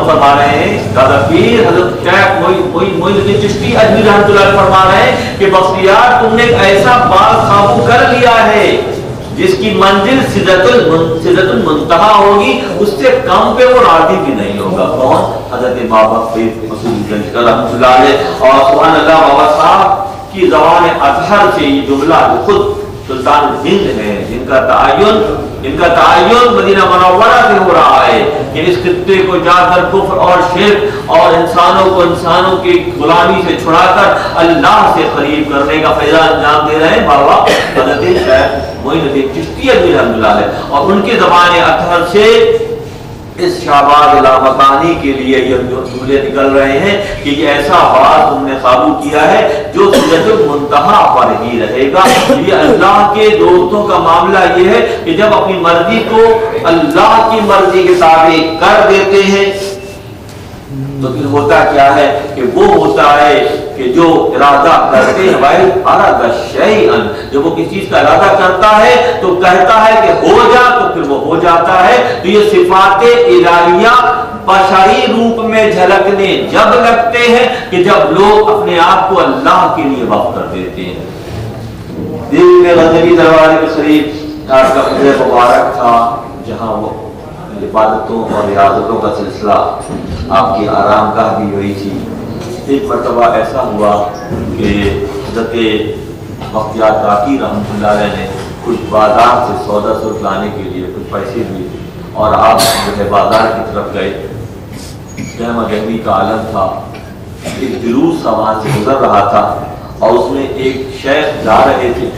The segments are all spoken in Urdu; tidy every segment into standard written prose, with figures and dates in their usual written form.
فرما رہے ہیں دادا پیر حضرت شیخ معین الدین چشتی اجمیری رحمۃ اللہ علیہ فرما رہے ہیں کہ بختیار تم نے ایک ایسا باغ قابو کر لیا ہے جس کی منزل سدرۃ المنتہا ہوگی، اس سے کم پہ وہ راضی بھی نہیں ہوگا۔ کون؟ حضرت بابا فرید مسعود گنج رحمۃ اللہ علیہ۔ اور سبحان اللہ، بابا صاحب کی زبان اطہر سے یہ جملہ جو خود سلطان ہند ہے، جن کا تعین مدینہ منورہ سے ہو رہا ہے کہ اس خطے کو جا کر کفر اور شرک اور انسانوں کی غلامی سے چھڑا کر اللہ سے قریب کرنے کا فیضا انجام دے رہے ہیں بابا حضرت شیخ معین الدین چشتی رحمۃ اللہ علیہ۔ اور ان کی زبان اطہر سے اس شہباز لامکانی کے لیے یہ جملے نکل رہے ہیں کہ یہ ایسا باغ تم نے قابو کیا ہے جو سدرۃ المنتہا پر ہی رہے گا۔ یہ اللہ کے دوستوں کا معاملہ یہ ہے کہ جب اپنی مرضی کو اللہ کی مرضی کے تابع کر دیتے ہیں تو پھر ہوتا کیا ہے کہ وہ ہوتا ہے کہ جو ارادہ کرتے ہیں بھائی ارادہ شیئن، جب وہ کسی چیز کا ارادہ کرتا ہے تو کہتا ہے کہ ہو جا تو پھر وہ ہو جاتا ہے۔ تو یہ صفات الہیہ بشری روپ میں جھلکنے جب لگتے ہیں کہ جب لوگ اپنے آپ کو اللہ کے لیے وقف کر دیتے ہیں۔ دل میں غزنوی دربار کے قریب آپ کا حجر مبارک تھا جہاں وہ عبادتوں اور ریاضتوں کا سلسلہ آپ کی آرام گاہ بھی ہوئی تھی۔ ایک مرتبہ ایسا ہوا کہ حضرت بختیار کاکی رحمۃ اللہ علیہ نے کچھ بازار سے سودا سوٹ لانے کے لیے کچھ پیسے دیے اور آپ جو ہے بازار کی طرف گئے۔ گہما گہمی کا عالم تھا، ایک جلوس وہاں سے گزر رہا تھا اور اس میں ایک شیخ جا رہے تھے۔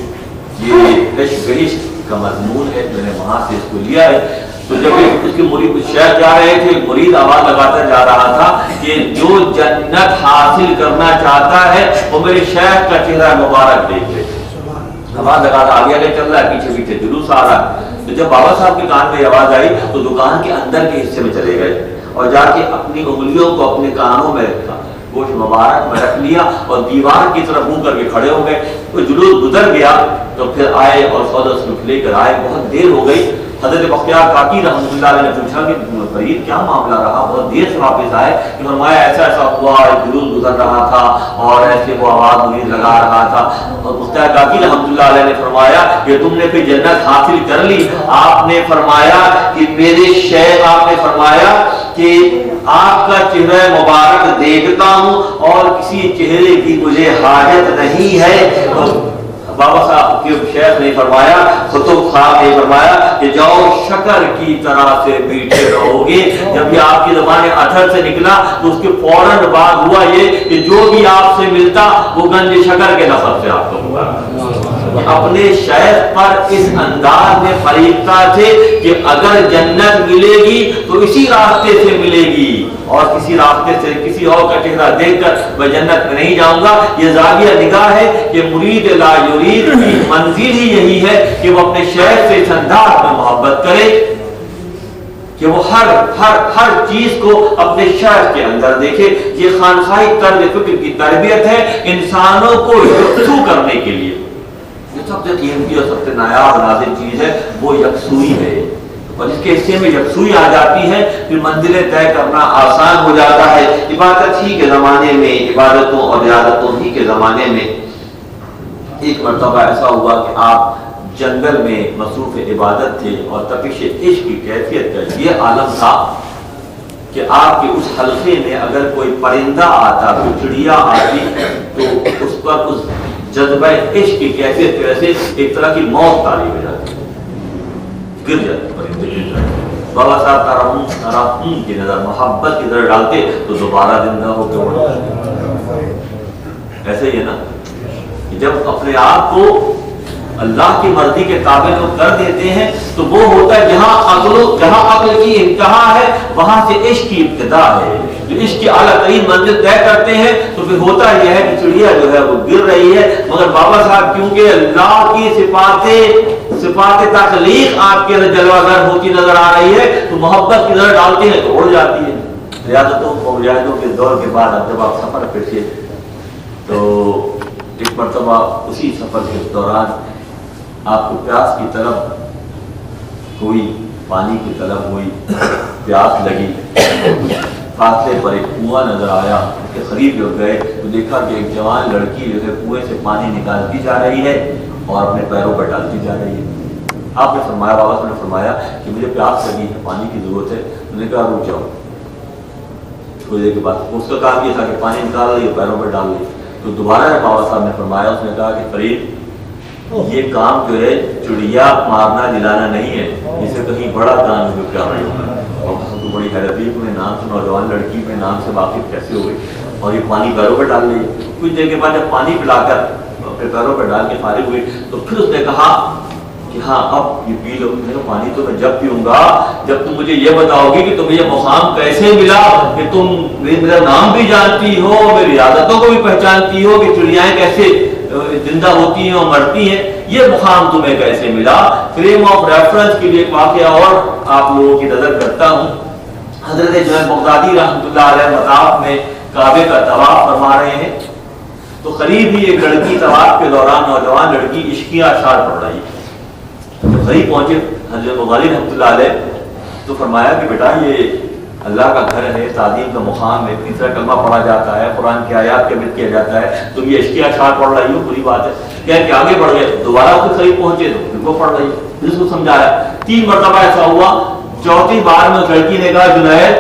یہ عشق بہشت کا مضمون ہے، میں نے وہاں سے اس کو لیا ہے۔ تو جب اس کے مرید شیخ جا رہے تھے، مرید آواز لگاتا جا رہا تھا کہ جو جنت حاصل کرنا چاہتا ہے وہ میرے شیخ کا چہرہ مبارک دیکھ لے۔ آواز لگاتا آگے آگے چل رہا ہے، پیچھے پیچھے جلوس آ رہا ہے۔ تو جب بابا صاحب کے کان میں آواز آئی تو دکان کے اندر کے حصے میں چلے گئے اور جا کے اپنی انگلیوں کو اپنے کانوں میں رکھا، گوشت مبارک میں رکھ لیا اور دیوار کی طرف منہ کر کے کھڑے ہو گئے۔ وہ جلوس گزر گیا تو پھر آئے اور سودا سلوک لے کر آئے۔ بہت دیر ہو گئی۔ حضرت بختیار کاکی رحمۃ اللہ علیہ نے پوچھا کہ فرید کیا معاملہ رہا، بہت دیر سے واپس آئے؟ کہ فرمایا ایسا ایسا ہوا، جلوس گزر رہا تھا اور ایسے وہ آواز مرید لگا رہا تھا۔ اور بختیار کاکی رحمۃ اللہ علیہ نے فرمایا کہ تم نے پھر جنت حاصل کر لی؟ آپ نے فرمایا کہ میرے شیخ، آپ نے فرمایا کہ آپ کا چہرہ مبارک دیکھتا ہوں اور کسی چہرے کی مجھے حاجت نہیں ہے۔ بابا صاحب کے شیخ نے فرمایا، خطب صاحب نے فرمایا کہ جاؤ شکر کی طرح سے میٹھے رہو گے۔ جب یہ آپ کی زبان اطہر سے نکلا تو اس کے فوراً بعد ہوا یہ کہ جو بھی آپ سے ملتا وہ گنج شکر کے نسب سے آپ کو ہوا۔ اپنے شیخ پر اس انداز میں فریفتہ تھے کہ اگر جنت ملے گی تو اسی راستے سے ملے گی اور کسی راستے سے کسی اور کا چہرہ دیکھ کر میں جنت میں نہیں جاؤں گا۔ یہ زاویہ نگاہ ہے کہ مرید لا یرید کی منزل ہی یہی ہے کہ وہ اپنے شیخ سے اس انداز میں محبت کرے کہ وہ ہر چیز کو اپنے شیخ کے اندر دیکھے۔ یہ خانقاہی طرز فکر کی تربیت ہے انسانوں کو یکسو کرنے کے لیے۔ سب سے قیمتی اور سب سے نایاب نازل چیز ہے وہ یکسوئی ہے، اور جس کے حصے میں یکسوئی آ جاتی ہے پھر منزلیں طے کرنا آسان ہو جاتا ہے۔ عبادت ہی کے زمانے میں، عبادتوں اور ریاضتوں ہی کے زمانے میں ایک مرتبہ ایسا ہوا کہ آپ جنگل میں مصروف عبادت تھے اور تپش عشق کی کیفیت کا یہ عالم تھا کہ آپ کے اس حلقے میں اگر کوئی پرندہ آتا، کوئی چڑیا آتی تو اس پر اس جذبہ عشق کی کیفیت کی وجہ سے ایک طرح کی موت طاری ہو جاتی، گر جاتے پرندے گر جاتے۔ بابا صاحب ترحم کی نظر، محبت کی نظر ڈالتے تو دوبارہ زندہ ہو کے اڑ جاتے۔ ایسے ہی ہے نا کہ جب اپنے آپ کو اللہ کی مرضی کے تابع کو کر دیتے ہیں تو وہ ہوتا ہے جہاں عقل کی انتہا ہے وہاں سے عشق کی ابتدا ہے۔ جو عشق کی اعلیٰ ترین منزل طے کرتے ہیں تو پھر ہوتا یہ ہے کہ چڑیا جو ہے وہ گر رہی ہے، مگر بابا صاحب کیونکہ اللہ کی صفات تخلیق آپ کے اندر جلوہ گر ہوتی نظر آ رہی ہے تو محبت کی نظر ڈالتے ہیں تو اڑ جاتی ہے۔ ریاضتوں اور مجاہدوں کے دور کے بعد اب جب آپ سفر پہ تھے تو ایک مرتبہ اسی سفر کے دوران آپ کو پیاس کی طلب ہوئی، پانی کی طلب ہوئی، پیاس لگی فاصلے پر ایک کنواں نظر آیا، اس کے قریب جب گئے تو دیکھا کہ ایک جوان لڑکی جو ہے کنویں سے پانی نکالتی جا رہی ہے اور اپنے پیروں پر ڈالتی جا رہی ہے۔ آپ نے فرمایا، بابا صاحب نے فرمایا کہ مجھے پیاس لگی ہے، پانی کی ضرورت ہے۔ انہوں نے کہا رک جاؤ۔ تھوڑی دیر کے بعد اس کا کام یہ تھا کہ پانی نکال رہی ہے، پیروں پر ڈال رہی، تو دوبارہ بابا صاحب نے فرمایا، اس نے کہا کہ فرید یہ کام جو ہے چڑیا مارنا دلانا نہیں ہے، اسے کہیں بڑا کام جو کیا رہی ہوگا۔ بابا صاحب کو بڑی حیرت ہوئی، اپنے نام سے نوجوان لڑکی کے نام سے واقف کیسے ہو گئی اور یہ پانی پیروں پر ڈال رہی ہے۔ کچھ دیر کے بعد جب پانی پلا کر اپنے پیروں پر ڈال کے فارغ ہوئی تو پھر اس نے کہا کہ ہاں اب یہ پی لو۔ میں نے کہا پانی تو میں جب پیوں گا جب تم مجھے یہ بتاؤ گی کہ تمہیں یہ مقام کیسے ملا، کہ تم میرا نام بھی جانتی ہو، میری عادتوں کو بھی پہچانتی ہو کہ چڑیائیں کیسے زندہ ہوتی ہیں اور مرتی ہیں، یہ مقام تمہیں کیسے ملا۔ فریم آف ریفرنس کے لیے ایک واقعہ اور آپ لوگوں کی نظر کرتا ہوں۔ حضرت جنید بغدادی رحمۃ اللہ علیہ مطاف میں کعبے کا طواف فرما رہے ہیں تو قریب ہی ایک لڑکی طواف کے دوران نوجوان لڑکی عشقیہ اشعار پڑھ رہی ہے۔ جب قریب پہنچے حضرت بغدادی رحمۃ اللہ علیہ تو فرمایا کہ بیٹا یہ اللہ کا گھر ہے، تعظیم کا مقام ہے، تیسرا کلمہ پڑھا جاتا ہے، قرآن کی آیات کے مت کیا جاتا ہے، تم یہ عشقیہ اشعار پڑھ رہی ہو، بری بات ہے۔ کیا کہ آگے بڑھ گئے، دوبارہ خود قریب پہنچے تو پھر وہ پڑھ رہی ہے، پھر اس کو سمجھایا۔ 3 مرتبہ ایسا ہوا، چوتھی بار میں اس لڑکی نے کہا جنید،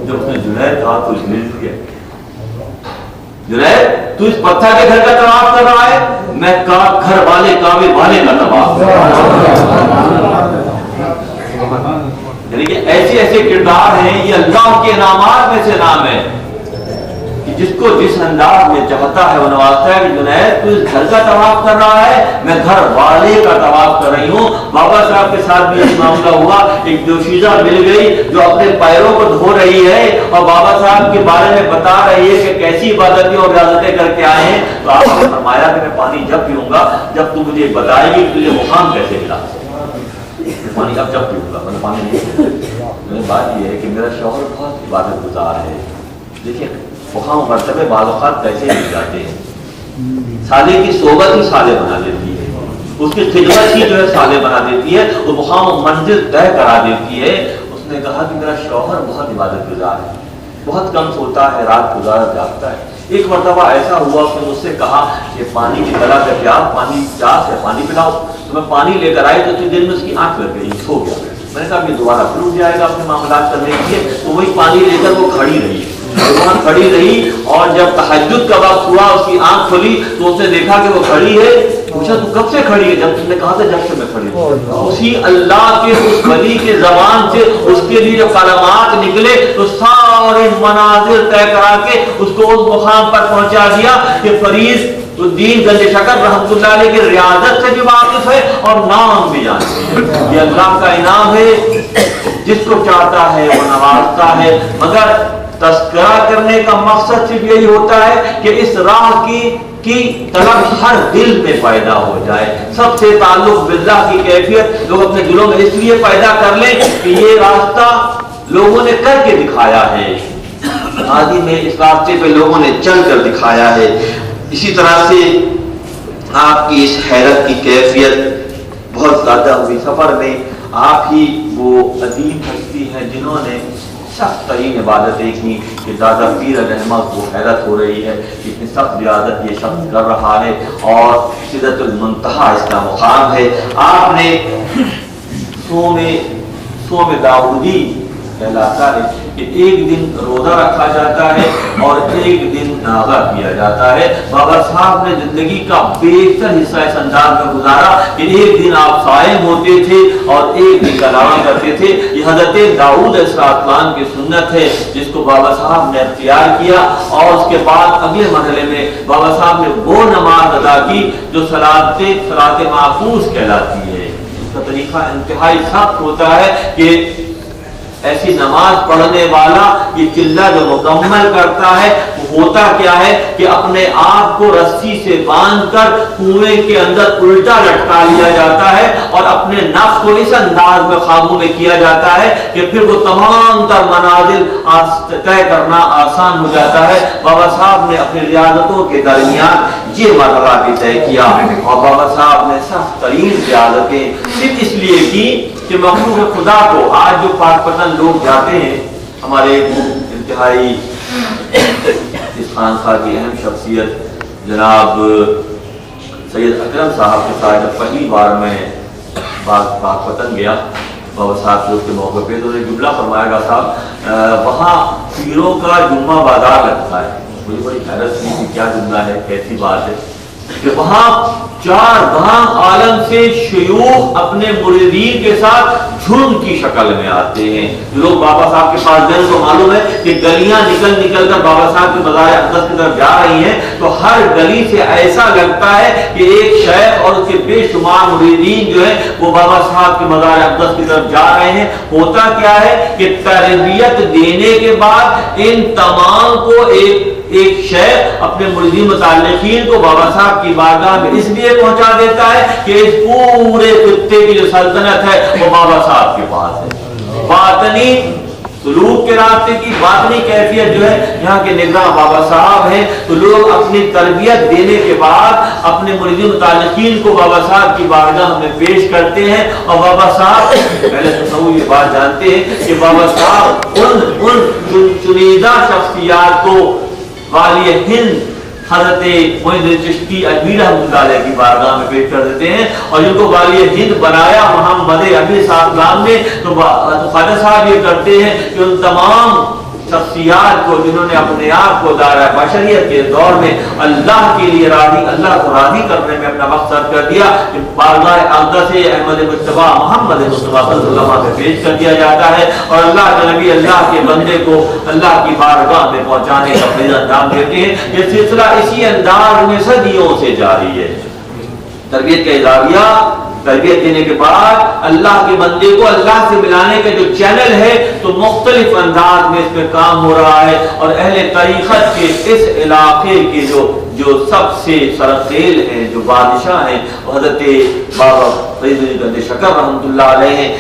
جب اس نے جنید کہا تو اس نے کیا، جنید تو اس پتھر کے گھر کا طواف کر رہا ہے، میں گھر والے کعبے والے کا طواف کر رہا ہوں۔ یعنی کہ ایسے ایسے کردار ہیں، یہ اللہ کے انعامات میں سے نام ہے کہ جس کو جس انداز میں چاہتا ہے وہ نوازتا ہے۔ کہ جنید تو اس گھر کا طواف کر رہا ہے، میں گھر والے کا طواف کر رہی ہوں۔ بابا صاحب کے ساتھ بھی یہ معاملہ ہوا، ایک دوشیزہ مل گئی جو اپنے پیروں کو دھو رہی ہے اور بابا صاحب کے بارے میں بتا رہی ہے کہ کیسی عبادتیں اور ریاضتیں کر کے آئے ہیں، تو آپ نے فرمایا کہ میں پانی جب پیوں گا جب تم مجھے بتائے گی کہ تجھے مقام کیسے ملا۔ پانی اب جب پیوں گا، میں پانی نہیں پیوں۔ بات یہ ہے کہ میرا شوہر بہت عبادت گزار ہے، دیکھیں وہاں مرتبے بعض اوقات کیسے مل جاتے ہیں۔ سالے کی صحبت ہی سالے بنا دیتی ہے، اس کی خدمت ہی جو ہے سالے بنا دیتی ہے، وہ مقام منزل طے کرا دیتی ہے۔ اس نے کہا کہ میرا شوہر بہت عبادت گزار ہے، بہت کم سوتا ہے، رات گزارا جاگتا ہے۔ ایک مرتبہ ایسا ہوا کہ مجھ سے کہا کہ پانی کی طرح کا پیاس، پانی پیاس ہے، پانی پلاؤ۔ تو میں پانی لے کر آئی تو دن میں اس کی آنکھ لگ گئی، سو گیا۔ میں نے کہا یہ دوبارہ پھر اٹھ جائے گا اپنے معاملات کرنے کے لیے، تو وہی پانی لے کر وہ کھڑی رہی، وہاں کھڑی رہی، اور جب تہجد کا وقت ہوا اس کی آنکھ کھلی تو اس نے دیکھا کہ وہ کھڑی ہے۔ پوچھا تو کب سے کھڑی ہے؟ جب تم نے کہا تھا جب سے میں کھڑی ہوں۔ اسی اللہ کے اس ولی کے زبان سے اس کے لیے جو کلمات نکلے تو سارے مناظر طے کرا کے اس کو اس مقام پر پہنچا دیا کہ فرید الدین گنج شکر رحمۃ اللہ علیہ کی ریاضت سے بھی واقف ہے اور نام بھی جانتے ہیں۔ یہ اللہ کا انعام ہے، جس کو چاہتا ہے وہ نوازتا ہے، مگر تذکرہ کرنے کا مقصد صرف یہی ہوتا ہے کہ اس راہ کی طلب ہر دل میں پیدا ہو جائے۔ سب سے تعلق باللہ کی کیفیت لوگ اپنے دلوں میں اس لیے پیدا کر لیں کہ یہ راستہ لوگوں نے کر کے دکھایا ہے، ماضی میں اس راستے پہ لوگوں نے چل کر دکھایا ہے۔ اسی طرح سے آپ کی اس حیرت کی کیفیت بہت زیادہ ہوئی۔ سفر میں آپ ہی وہ عظیم ہستی ہیں جنہوں نے سخت ترین عبادتیں کی کہ دادا پیر رحمہ کو حیرت ہو رہی ہے کہ اتنی سخت عبادت یہ شخص کر رہا ہے اور سدرۃ المنتہا اس کا مقام ہے۔ آپ نے صوم داؤدی کہلاتا ہے کہ ایک دن روزہ رکھا جاتا ہے اور ایک دن ناغہ کیا جاتا ہے۔ بابا صاحب نے زندگی کا بیشتر حصہ اس انداز میں گزارا کہ ایک دن آپ صائم ہوتے تھے اور ایک دن قضا کرتے تھے۔ یہ حضرت داؤد علیہ السلام کی سنت ہے جس کو بابا صاحب نے اختیار کیا، اور اس کے بعد اگلے مرحلے میں بابا صاحب نے وہ نماز ادا کی جو صلاۃ محفوظ کہلاتی ہے۔ اس کا طریقہ انتہائی سخت ہوتا ہے کہ ایسی نماز پڑھنے والا یہ چلہ جو مکمل کرتا ہے وہ ہوتا کیا ہے کہ اپنے آپ کو رسی سے باندھ کر کنویں کے اندر الٹا لٹکا لیا جاتا ہے اور اپنے نفس کو اس انداز میں قابو میں کیا جاتا ہے کہ پھر وہ تمام تر منازل طے کرنا آسان ہو جاتا ہے۔ بابا صاحب نے اپنی ریاضتوں کے درمیان یہ مرحلہ بھی طے کیا، اور بابا صاحب نے سخت ترین ریاضتیں صرف اس لیے کی کہ مخلوق خدا کو، آج جو پاک پسند لوگ جاتے ہیں، ہمارے انتہائی اس خانقاہ کی اہم شخصیت جناب سید اکرم صاحب کے ساتھ جب پہلی بار میں پاکپتن گیا بابا صاحب کے موقع پہ، تو جملہ فرمایا گا صاحب وہاں پیروں کا جمعہ بازار لگتا ہے. مجھے بڑی حیرت ہوئی کہ کیا جملہ ہے، کیسی بات ہے کہ وہاں چار دھام عالم سے شیوخ اپنے مریدین کے ساتھ جھرم کی شکل میں آتے ہیں. جو لوگ بابا صاحب کے پاس گئے کو معلوم ہے کہ گلیاں نکل کر بابا صاحب کے مزار اقدس کی طرف جا رہی ہیں، تو ہر گلی سے ایسا لگتا ہے کہ ایک شیخ اور اس کے بے شمار مریدین جو ہیں وہ بابا صاحب کے مزار اقدس کی طرف جا رہے ہیں. ہوتا کیا ہے کہ تربیت دینے کے بعد ان تمام کو ایک شیخ اپنے مریدین متعلقین کو بابا صاحب کی بارگاہ میں اس لیے پہنچا دیتا ہے کہ اس پورے خطے کی جو سلطنت ہے وہ بابا صاحب کے پاس ہے. باطنی سلوک کے راستے کی باطنی کیفیت جو ہے یہاں کے نگراں بابا صاحب ہیں. تو لوگ اپنی تربیت دینے کے بعد اپنے مریدین متعلقین کو بابا صاحب کی بارگاہ میں پیش کرتے ہیں، اور بابا صاحب پہلے تو یہ بات جانتے ہیں کہ بابا صاحب ان چنیدہ شخصیات کو والی ہند حضرت معین الدین چشتی اجمیری رحمۃ اللہ علیہ کی بارگاہ میں پیش کر دیتے ہیں، اور جن کو والی ہند بنایا محمد امین صاحب نے. تو خواجہ صاحب یہ کرتے ہیں کہ ان تمام شخصیات کو جنہوں نے اپنے آپ کو دائرہ بشریت کے دور میں اللہ کے لیے اللہ کو راضی کرنے میں اپنا وقت صرف کر دیا، کہ بارگاہ اقدس احمد مجتبی محمد مصطفیٰ صلی اللہ علیہ وسلم سے پیش کر دیا جاتا ہے، اور اللہ کے نبی اللہ کے بندے کو اللہ کی بارگاہ میں پہنچانے کا فریضہ انجام دیتے ہیں. یہ سلسلہ اسی انداز میں صدیوں سے جاری ہے. تربیت کا اضافیہ تربیت دینے کے بعد اللہ کے بندے کو اللہ سے ملانے کا جو چینل ہے تو مختلف انداز میں اس میں کام ہو رہا ہے. اور اہل طریقت کے اس علاقے کے جو سب سے سرخیل ہیں، جو بادشاہ ہیں، وہ حضرت بابا فرید الدین شکر رحمۃ اللہ علیہ ہیں.